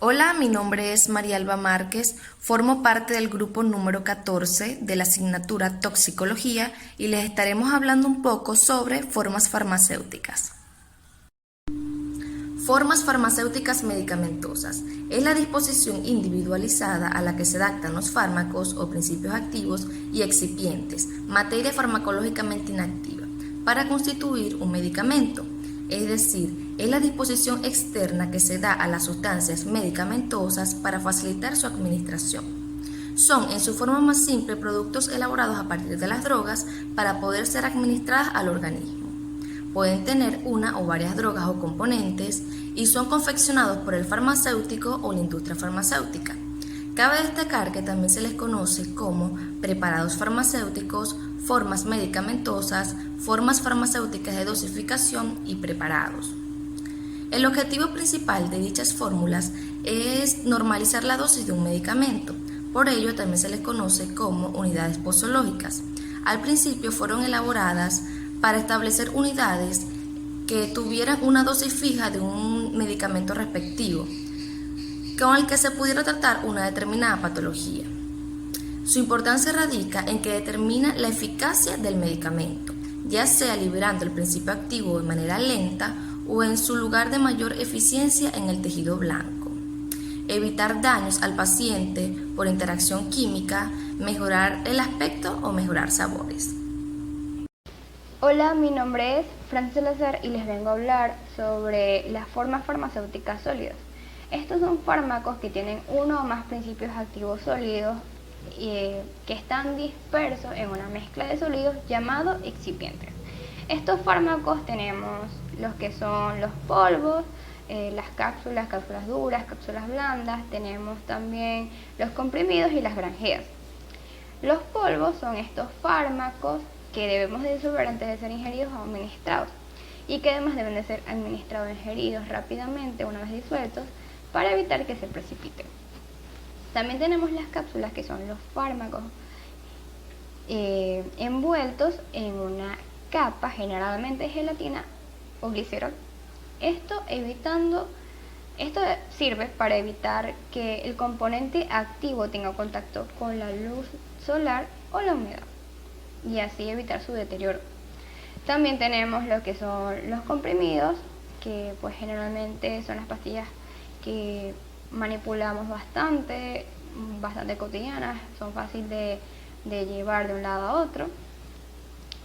Hola, mi nombre es María Alba Márquez, formo parte del grupo número 14 de la asignatura Toxicología y les estaremos hablando un poco sobre formas farmacéuticas. Formas farmacéuticas medicamentosas es la disposición individualizada a la que se adaptan los fármacos o principios activos y excipientes, materia farmacológicamente inactiva, para constituir un medicamento. Es decir, es la disposición externa que se da a las sustancias medicamentosas para facilitar su administración. Son, en su forma más simple, productos elaborados a partir de las drogas para poder ser administradas al organismo. Pueden tener una o varias drogas o componentes y son confeccionados por el farmacéutico o la industria farmacéutica. Cabe destacar que también se les conoce como preparados farmacéuticos, formas medicamentosas, formas farmacéuticas de dosificación y preparados. El objetivo principal de dichas fórmulas es normalizar la dosis de un medicamento. Por ello también se les conoce como unidades posológicas. Al principio fueron elaboradas para establecer unidades que tuvieran una dosis fija de un medicamento respectivo, con el que se pudiera tratar una determinada patología. Su importancia radica en que determina la eficacia del medicamento, ya sea liberando el principio activo de manera lenta o en su lugar de mayor eficiencia en el tejido blanco. Evitar daños al paciente por interacción química, mejorar el aspecto o mejorar sabores. Hola, mi nombre es Francis Salazar y les vengo a hablar sobre las formas farmacéuticas sólidas. Estos son fármacos que tienen uno o más principios activos sólidos que están dispersos en una mezcla de sólidos llamado excipientes. Estos fármacos tenemos los que son los polvos, las cápsulas duras, cápsulas blandas, tenemos también los comprimidos y las granjeas. Los polvos son estos fármacos que debemos de disolver antes de ser ingeridos o administrados y que además deben de ser administrados o ingeridos rápidamente una vez disueltos para evitar que se precipiten. También tenemos las cápsulas, que son los fármacos envueltos en una capa, generalmente gelatina o glicerol. Esto sirve para evitar que el componente activo tenga contacto con la luz solar o la humedad y así evitar su deterioro. También tenemos lo que son los comprimidos, que pues generalmente son las pastillas que manipulamos bastante cotidianas, son fáciles de llevar de un lado a otro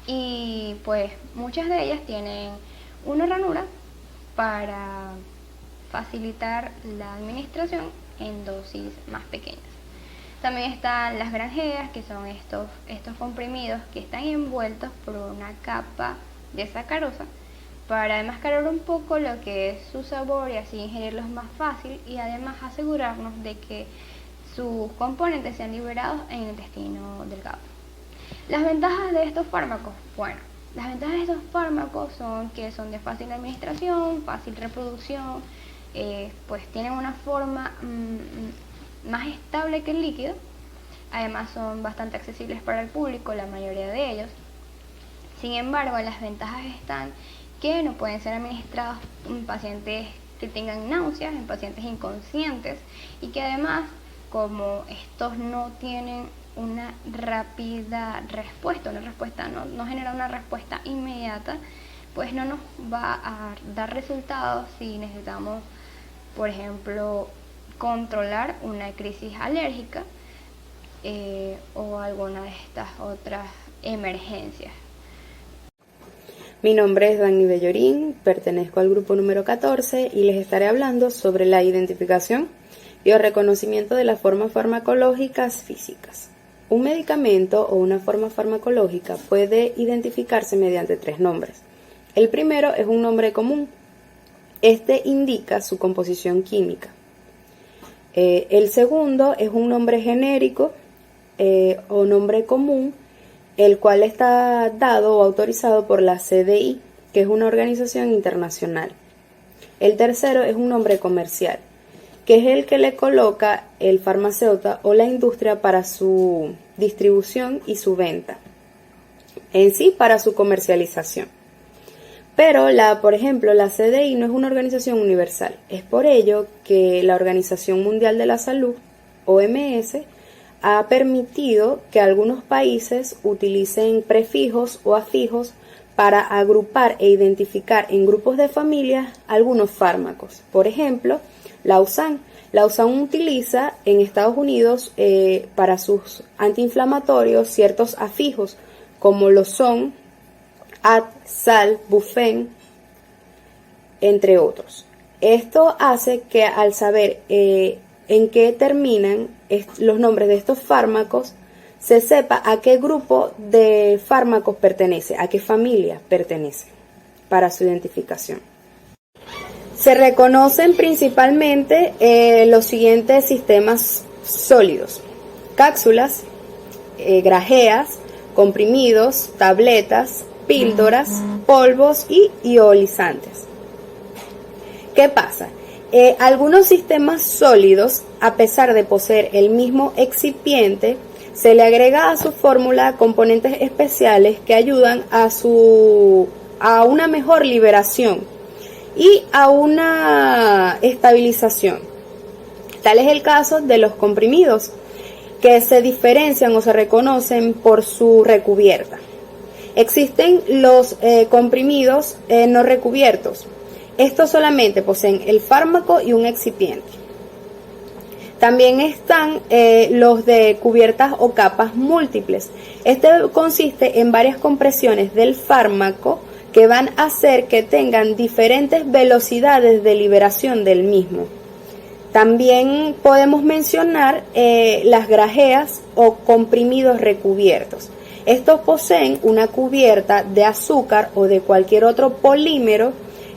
y pues muchas de ellas tienen una ranura para facilitar la administración en dosis más pequeñas. También están las granjeas, que son estos comprimidos que están envueltos por una capa de sacarosa para enmascarar un poco lo que es su sabor y así ingerirlos más fácil y además asegurarnos de que sus componentes sean liberados en el intestino delgado. Las ventajas de estos fármacos, las ventajas de estos fármacos son que son de fácil administración, fácil reproducción, pues tienen una forma más estable que el líquido. Además son bastante accesibles para el público, la mayoría de ellos. Sin embargo, las ventajas están que no pueden ser administrados en pacientes que tengan náuseas, en pacientes inconscientes y que además, como estos no tienen una rápida respuesta, no genera una respuesta inmediata, pues no nos va a dar resultados si necesitamos, por ejemplo, controlar una crisis alérgica o alguna de estas otras emergencias. Mi nombre es Dani Bellorín, pertenezco al grupo número 14 y les estaré hablando sobre la identificación y el reconocimiento de las formas farmacológicas físicas. Un medicamento o una forma farmacológica puede identificarse mediante 3 nombres. El primero es un nombre común. Este indica su composición química. El segundo es un nombre genérico o nombre común, el cual está dado o autorizado por la CDI, que es una organización internacional. El tercero es un nombre comercial, que es el que le coloca el farmacéutico o la industria para su distribución y su venta, en sí para su comercialización. Pero, por ejemplo, la CDI no es una organización universal. Es por ello que la Organización Mundial de la Salud, OMS, ha permitido que algunos países utilicen prefijos o afijos para agrupar e identificar en grupos de familias algunos fármacos. Por ejemplo, la USAN. La USAN utiliza en Estados Unidos para sus antiinflamatorios ciertos afijos, como lo son Ad, Sal, Bufen, entre otros. Esto hace que al saber en qué terminan los nombres de estos fármacos, se sepa a qué grupo de fármacos pertenece, a qué familia pertenece, para su identificación. Se reconocen principalmente los siguientes sistemas sólidos: cápsulas, grajeas, comprimidos, tabletas, píldoras, polvos y ionizantes. ¿Qué pasa? Algunos sistemas sólidos, a pesar de poseer el mismo excipiente, se le agrega a su fórmula componentes especiales que ayudan a una mejor liberación y a una estabilización. Tal es el caso de los comprimidos, que se diferencian o se reconocen por su recubierta. Existen los comprimidos no recubiertos. Estos solamente poseen el fármaco y un excipiente. También están los de cubiertas o capas múltiples. Este consiste en varias compresiones del fármaco que van a hacer que tengan diferentes velocidades de liberación del mismo. También podemos mencionar las grajeas o comprimidos recubiertos. Estos poseen una cubierta de azúcar o de cualquier otro polímero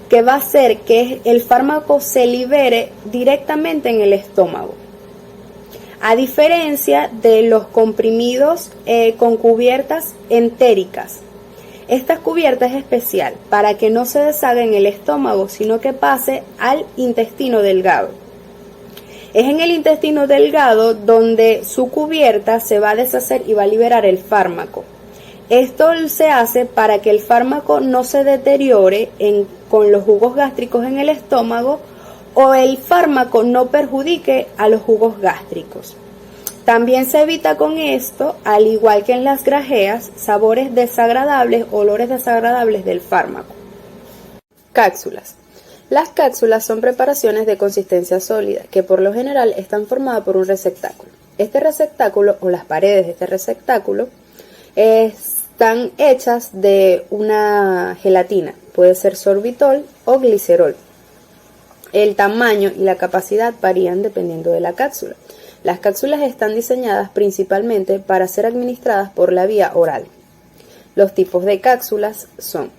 que va a hacer que el fármaco se libere directamente en el estómago. A diferencia de los comprimidos con cubiertas entéricas. Esta cubierta es especial para que no se deshaga en el estómago, sino que pase al intestino delgado. Es en el intestino delgado donde su cubierta se va a deshacer y va a liberar el fármaco. Esto se hace para que el fármaco no se deteriore con los jugos gástricos en el estómago o el fármaco no perjudique a los jugos gástricos. También se evita con esto, al igual que en las grajeas, sabores desagradables, olores desagradables del fármaco. Cápsulas. Las cápsulas son preparaciones de consistencia sólida que por lo general están formadas por un receptáculo. Este receptáculo o las paredes de este receptáculo están hechas de una gelatina, puede ser sorbitol o glicerol. El tamaño y la capacidad varían dependiendo de la cápsula. Las cápsulas están diseñadas principalmente para ser administradas por la vía oral. Los tipos de cápsulas son: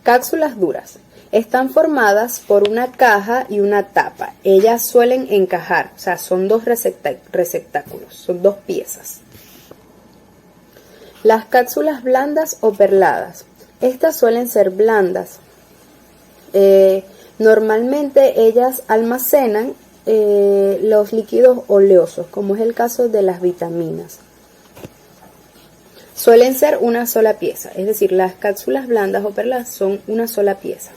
cápsulas duras. Están formadas por una caja y una tapa. Ellas suelen encajar, o sea, son dos receptáculos, son dos piezas. Las cápsulas blandas o perladas. Estas suelen ser blandas. Normalmente ellas almacenan los líquidos oleosos, como es el caso de las vitaminas. Suelen ser una sola pieza, es decir, las cápsulas blandas o perladas son una sola pieza.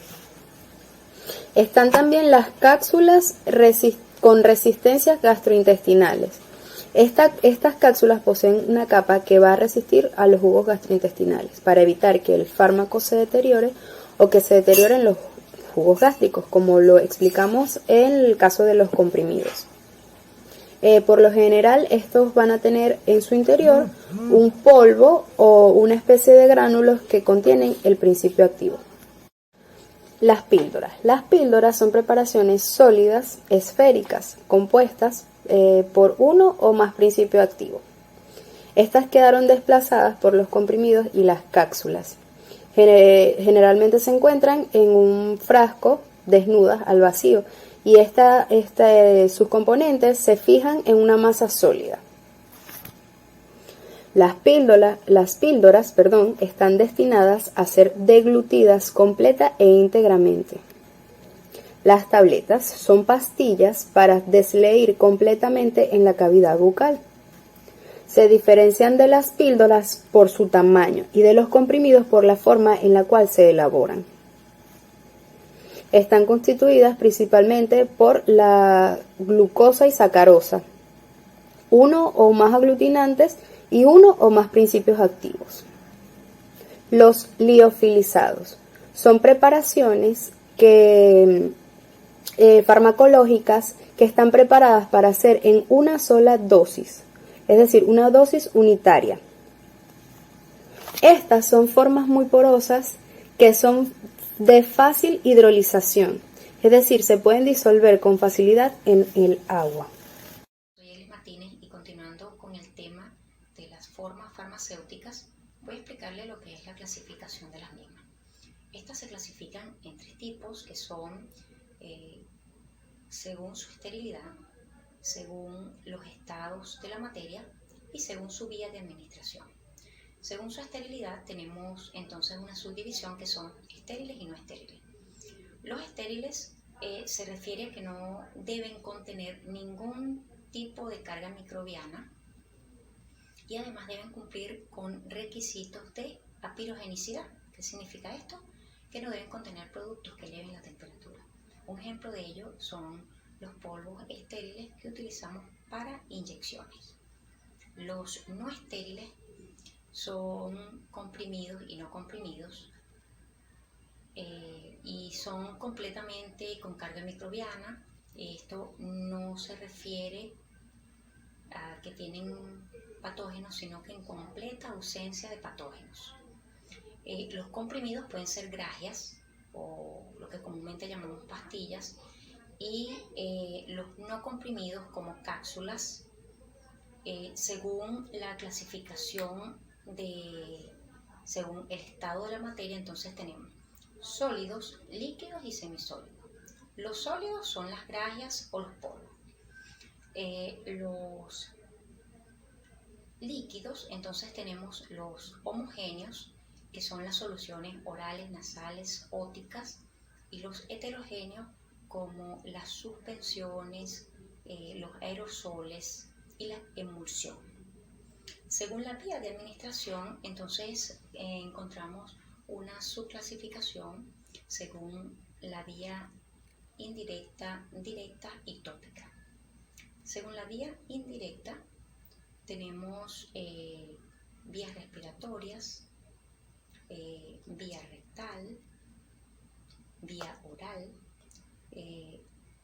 Están también las cápsulas con resistencias gastrointestinales. Estas cápsulas poseen una capa que va a resistir a los jugos gastrointestinales para evitar que el fármaco se deteriore o que se deterioren los jugos gástricos, como lo explicamos en el caso de los comprimidos. Por lo general, estos van a tener en su interior un polvo o una especie de gránulos que contienen el principio activo. Las píldoras. Las píldoras son preparaciones sólidas, esféricas, compuestas por uno o más principios activos. Estas quedaron desplazadas por los comprimidos y las cápsulas. Generalmente se encuentran en un frasco desnudas al vacío y sus componentes se fijan en una masa sólida. Las píldoras, están destinadas a ser deglutidas completa e íntegramente. Las tabletas son pastillas para desleír completamente en la cavidad bucal. Se diferencian de las píldoras por su tamaño y de los comprimidos por la forma en la cual se elaboran. Están constituidas principalmente por la glucosa y sacarosa, uno o más aglutinantes y uno o más principios activos. Los liofilizados son preparaciones farmacológicas que están preparadas para hacer en una sola dosis, es decir, una dosis unitaria. Estas son formas muy porosas que son de fácil hidrolización, es decir, se pueden disolver con facilidad en el agua. Soy Elis Martínez y continuando con el tema de las formas farmacéuticas, voy a explicarle lo que es la clasificación de las mismas. Estas se clasifican en 3 tipos que son según su esterilidad, según los estados de la materia y según su vía de administración. Según su esterilidad tenemos entonces una subdivisión que son estériles y no estériles. Los estériles se refiere a que no deben contener ningún tipo de carga microbiana y además deben cumplir con requisitos de apirogenicidad. ¿Qué significa esto? Que no deben contener productos que eleven la temperatura. Un ejemplo de ello son los polvos estériles que utilizamos para inyecciones. Los no estériles son comprimidos y no comprimidos y son completamente con carga microbiana. Esto no se refiere a que tienen patógenos, sino que en completa ausencia de patógenos. Los comprimidos pueden ser grajeas o lo que comúnmente llamamos pastillas, y los no comprimidos como cápsulas, según la clasificación según el estado de la materia. Entonces tenemos sólidos, líquidos y semisólidos. Los sólidos son las grajeas o los polvos. Los líquidos, entonces tenemos los homogéneos, que son las soluciones orales, nasales, óticas, y los heterogéneos como las suspensiones, los aerosoles y la emulsión. Según la vía de administración, entonces encontramos una subclasificación según la vía indirecta, directa y tópica. Según la vía indirecta tenemos vías respiratorias, vía rectal, vía oral.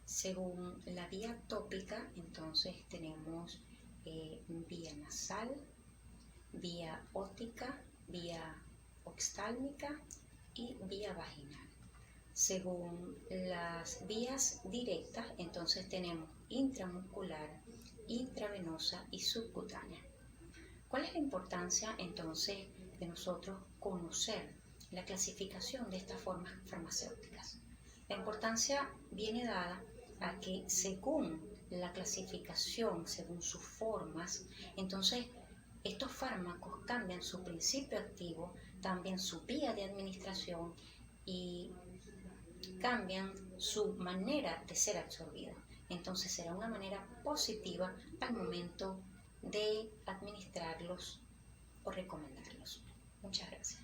Según la vía tópica, entonces tenemos vía nasal, vía ótica, vía oftálmica y vía vaginal. Según las vías directas, entonces tenemos intramuscular, intravenosa y subcutánea. ¿Cuál es la importancia entonces de nosotros conocer la clasificación de estas formas farmacéuticas? La importancia viene dada a que según la clasificación, según sus formas, entonces estos fármacos cambian su principio activo, cambian su vía de administración y cambian su manera de ser absorbida. Entonces será una manera positiva al momento de administrarlos o recomendarlos. Muchas gracias.